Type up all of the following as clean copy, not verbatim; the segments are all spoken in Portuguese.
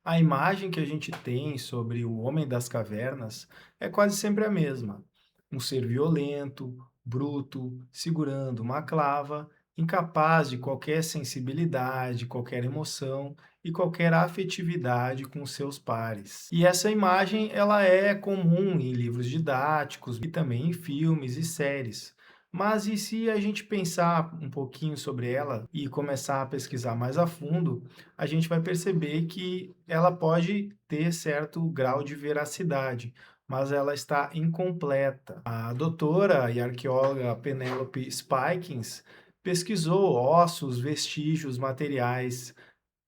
A imagem que a gente tem sobre o homem das cavernas é quase sempre a mesma. Um ser violento, bruto, segurando uma clava, incapaz de qualquer sensibilidade, qualquer emoção e qualquer afetividade com seus pares. E essa imagem ela é comum em livros didáticos e também em filmes e séries. Mas e se a gente pensar um pouquinho sobre ela e começar a pesquisar mais a fundo, a gente vai perceber que ela pode ter certo grau de veracidade, mas ela está incompleta. A doutora e arqueóloga Penelope Spikins pesquisou ossos, vestígios, materiais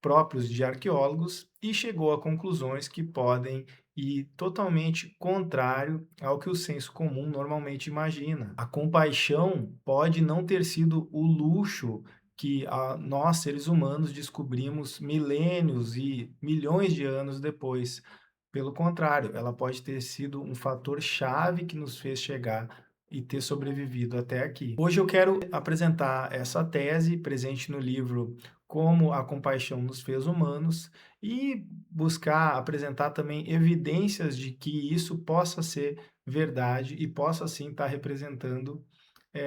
próprios de arqueólogos e chegou a conclusões que podem ir totalmente contrário ao que o senso comum normalmente imagina. A compaixão pode não ter sido o luxo que nós, seres humanos, descobrimos milênios e milhões de anos depois. Pelo contrário, ela pode ter sido um fator chave que nos fez chegar e ter sobrevivido até aqui. Hoje eu quero apresentar essa tese presente no livro Como a Compaixão nos Fez Humanos e buscar apresentar também evidências de que isso possa ser verdade e possa sim estar representando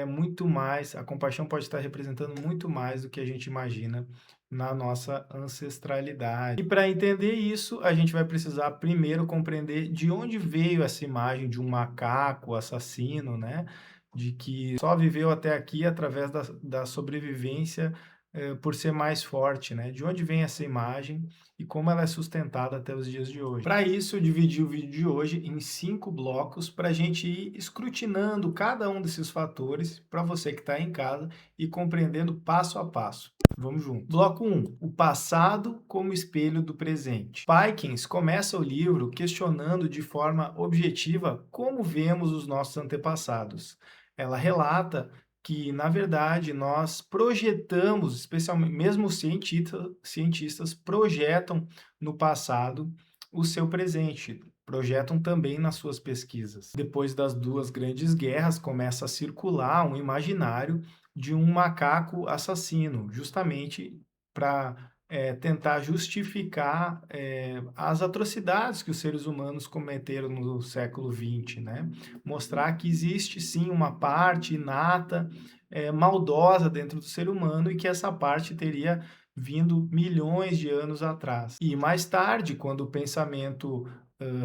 muito mais, a compaixão pode estar representando muito mais do que a gente imagina na nossa ancestralidade. E para entender isso, a gente vai precisar primeiro compreender de onde veio essa imagem de um macaco assassino, né? De que só viveu até aqui através da sobrevivência, por ser mais forte, né? De onde vem essa imagem e como ela é sustentada até os dias de hoje. Para isso, eu dividi o vídeo de hoje em 5 blocos para a gente ir escrutinando cada um desses fatores para você que está em casa e compreendendo passo a passo. Vamos junto. Bloco 1. O passado como espelho do presente. Paikins começa o livro questionando de forma objetiva como vemos os nossos antepassados. Ela relata que, na verdade, nós projetamos, especialmente, mesmo os cientistas projetam no passado o seu presente, projetam também nas suas pesquisas. Depois das duas grandes guerras, começa a circular um imaginário de um macaco assassino, justamente para tentar justificar as atrocidades que os seres humanos cometeram no século XX, né? Mostrar que existe sim uma parte inata, maldosa dentro do ser humano e que essa parte teria vindo milhões de anos atrás. E mais tarde, quando o pensamento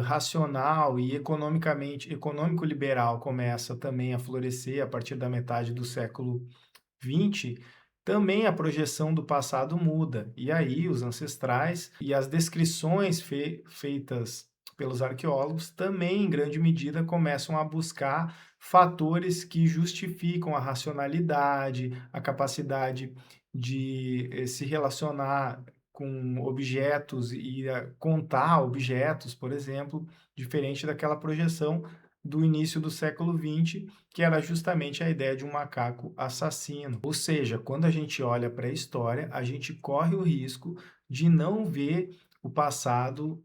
racional e econômico-liberal começa também a florescer a partir da metade do século XX, também a projeção do passado muda. E aí os ancestrais e as descrições feitas pelos arqueólogos também, em grande medida, começam a buscar fatores que justificam a racionalidade, a capacidade de se relacionar com objetos e contar objetos, por exemplo, diferente daquela projeção do início do século XX, que era justamente a ideia de um macaco assassino. Ou seja, quando a gente olha para a história, a gente corre o risco de não ver o passado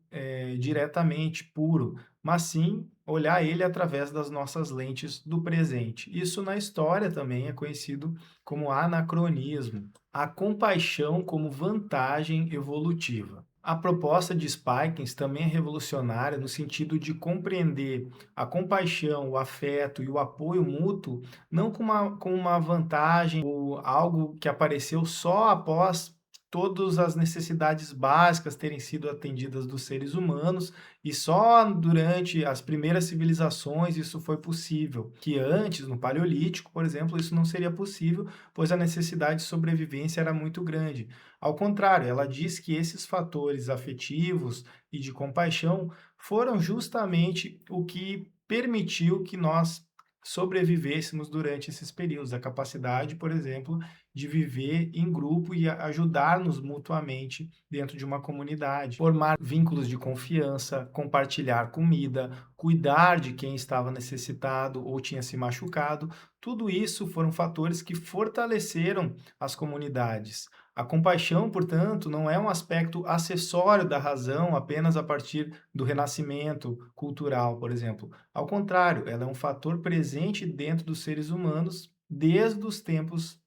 diretamente puro, mas sim olhar ele através das nossas lentes do presente. Isso na história também é conhecido como anacronismo. A compaixão como vantagem evolutiva. A proposta de Spikins também é revolucionária no sentido de compreender a compaixão, o afeto e o apoio mútuo não como uma vantagem ou algo que apareceu só após todas as necessidades básicas terem sido atendidas dos seres humanos e só durante as primeiras civilizações isso foi possível, que antes, no Paleolítico, por exemplo, isso não seria possível, pois a necessidade de sobrevivência era muito grande. Ao contrário, ela diz que esses fatores afetivos e de compaixão foram justamente o que permitiu que nós sobrevivêssemos durante esses períodos. A capacidade, por exemplo, de viver em grupo e ajudar-nos mutuamente dentro de uma comunidade. Formar vínculos de confiança, compartilhar comida, cuidar de quem estava necessitado ou tinha se machucado. Tudo isso foram fatores que fortaleceram as comunidades. A compaixão, portanto, não é um aspecto acessório da razão apenas a partir do renascimento cultural, por exemplo. Ao contrário, ela é um fator presente dentro dos seres humanos desde os tempos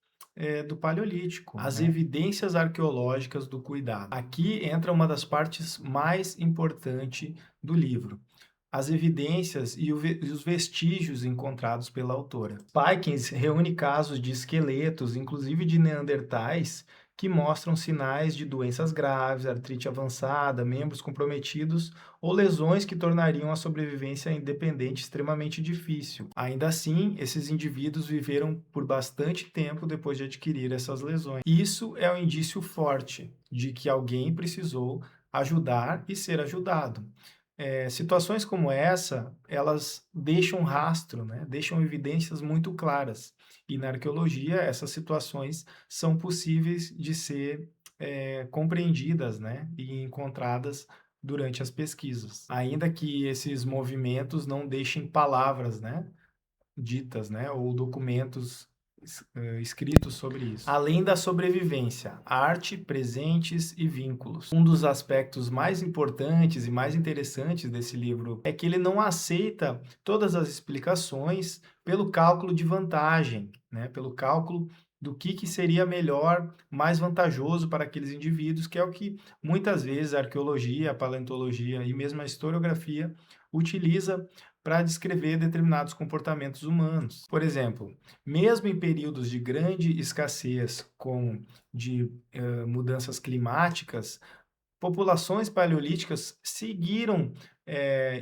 do Paleolítico, as né? evidências arqueológicas do cuidado. Aqui entra uma das partes mais importantes do livro. As evidências e os vestígios encontrados pela autora. Paikens reúne casos de esqueletos, inclusive de neandertais, que mostram sinais de doenças graves, artrite avançada, membros comprometidos ou lesões que tornariam a sobrevivência independente extremamente difícil. Ainda assim, esses indivíduos viveram por bastante tempo depois de adquirir essas lesões. Isso é um indício forte de que alguém precisou ajudar e ser ajudado. Situações como essa, elas deixam rastro, né? Deixam evidências muito claras. E na arqueologia, essas situações são possíveis de ser compreendidas, né? E encontradas durante as pesquisas. Ainda que esses movimentos não deixem palavras, né? Ditas, né, ou documentos escritos sobre isso. Além da sobrevivência, arte, presentes e vínculos. Um dos aspectos mais importantes e mais interessantes desse livro é que ele não aceita todas as explicações pelo cálculo de vantagem, né, pelo cálculo do que seria melhor, mais vantajoso para aqueles indivíduos, que é o que muitas vezes a arqueologia, a paleontologia e mesmo a historiografia utiliza para descrever determinados comportamentos humanos. Por exemplo, mesmo em períodos de grande escassez, como de mudanças climáticas, populações paleolíticas seguiram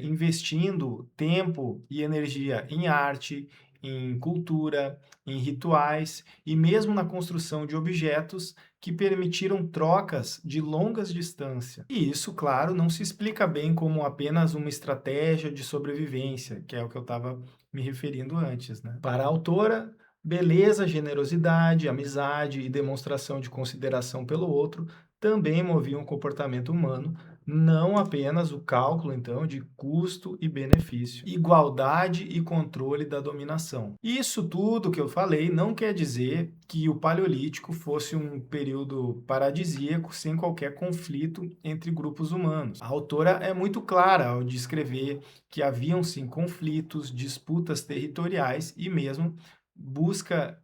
investindo tempo e energia em arte, em cultura, em rituais e mesmo na construção de objetos que permitiram trocas de longas distâncias. E isso, claro, não se explica bem como apenas uma estratégia de sobrevivência, que é o que eu estava me referindo antes, né? Para a autora, beleza, generosidade, amizade e demonstração de consideração pelo outro também moviam o comportamento humano, não apenas o cálculo, então, de custo e benefício, igualdade e controle da dominação. Isso tudo que eu falei não quer dizer que o Paleolítico fosse um período paradisíaco sem qualquer conflito entre grupos humanos. A autora é muito clara ao descrever que haviam sim conflitos, disputas territoriais e mesmo busca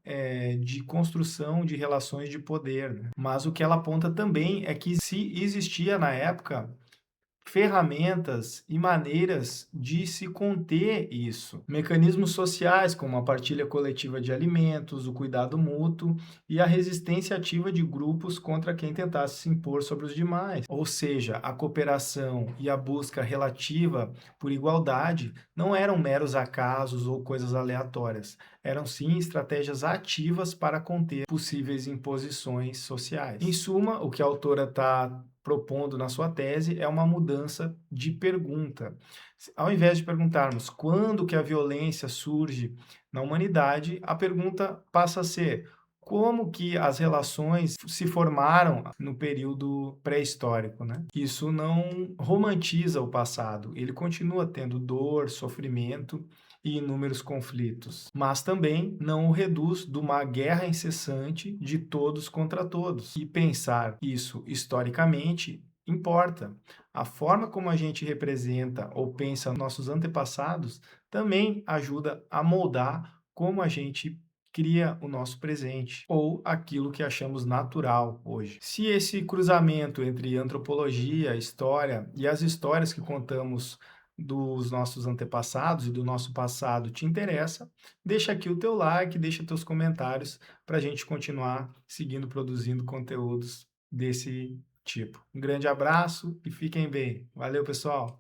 de construção de relações de poder, né? Mas o que ela aponta também é que se existia na época ferramentas e maneiras de se conter isso. Mecanismos sociais, como a partilha coletiva de alimentos, o cuidado mútuo e a resistência ativa de grupos contra quem tentasse se impor sobre os demais. Ou seja, a cooperação e a busca relativa por igualdade não eram meros acasos ou coisas aleatórias. Eram sim estratégias ativas para conter possíveis imposições sociais. Em suma, o que a autora está propondo na sua tese é uma mudança de pergunta. Ao invés de perguntarmos quando que a violência surge na humanidade, a pergunta passa a ser como que as relações se formaram no período pré-histórico, né? Isso não romantiza o passado, ele continua tendo dor, sofrimento e inúmeros conflitos, mas também não o reduz de uma guerra incessante de todos contra todos. E pensar isso historicamente importa. A forma como a gente representa ou pensa nossos antepassados também ajuda a moldar como a gente cria o nosso presente ou aquilo que achamos natural hoje. Se esse cruzamento entre antropologia, história e as histórias que contamos dos nossos antepassados e do nosso passado te interessa, deixa aqui o teu like, deixa teus comentários para a gente continuar seguindo produzindo conteúdos desse tipo. Um grande abraço e fiquem bem. Valeu, pessoal!